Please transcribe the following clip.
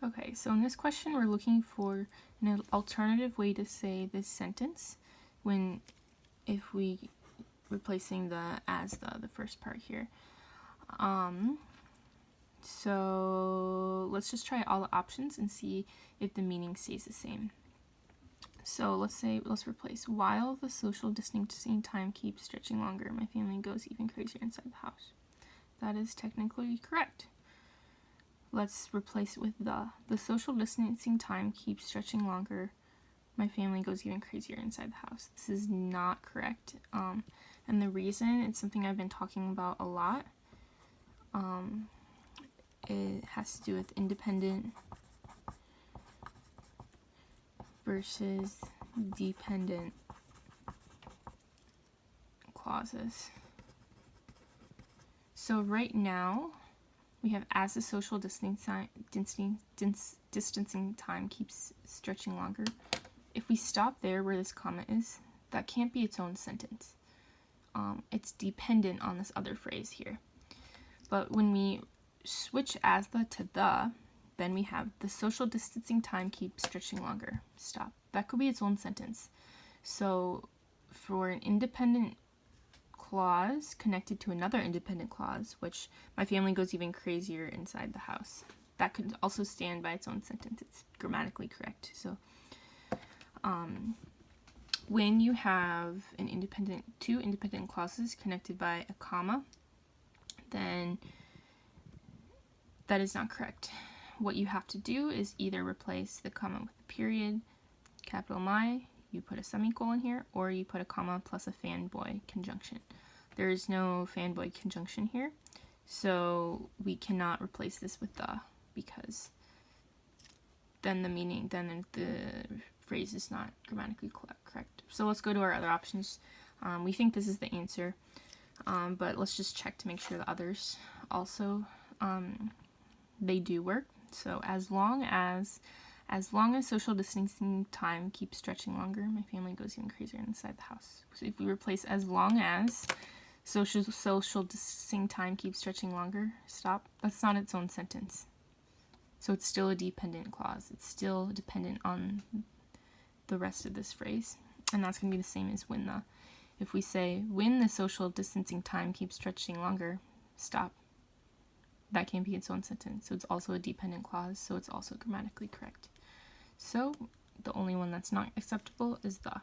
Okay, so in this question, we're looking for an alternative way to say this sentence if we replacing the as the first part here. So let's just try all the options and see if the meaning stays the same. So let's replace, while the social distancing time keeps stretching longer, my family goes even crazier inside the house. That is technically correct. Let's replace it with the social distancing time keeps stretching longer, my family goes even crazier inside the house. This is not correct. And the reason, it's something I've been talking about a lot. It has to do with independent versus dependent clauses. So right now, we have as the social distancing time keeps stretching longer. If we stop there where this comma is, that can't be its own sentence. It's dependent on this other phrase here. But when we switch as the to the, then we have the social distancing time keeps stretching longer. Stop. That could be its own sentence. So for an independent clause connected to another independent clause, which my family goes even crazier inside the house, that could also stand by its own sentence. It's grammatically correct. So when you have two independent clauses connected by a comma, then that is not correct. What you have to do is either replace the comma with a period, capital M, you put a semicolon here, or you put a comma plus a fanboy conjunction. There is no fanboy conjunction here, so we cannot replace this with the, because then the phrase is not grammatically correct. So let's go to our other options. We think this is the answer, but let's just check to make sure the others also they do work. So as long as social distancing time keeps stretching longer, my family goes even crazier inside the house. So if we replace as long as social distancing time keeps stretching longer, stop. That's not its own sentence. So it's still a dependent clause. It's still dependent on the rest of this phrase. And that's going to be the same as when the. If we say, when the social distancing time keeps stretching longer, stop. That can't be its own sentence. So it's also a dependent clause, so it's also grammatically correct. So the only one that's not acceptable is the.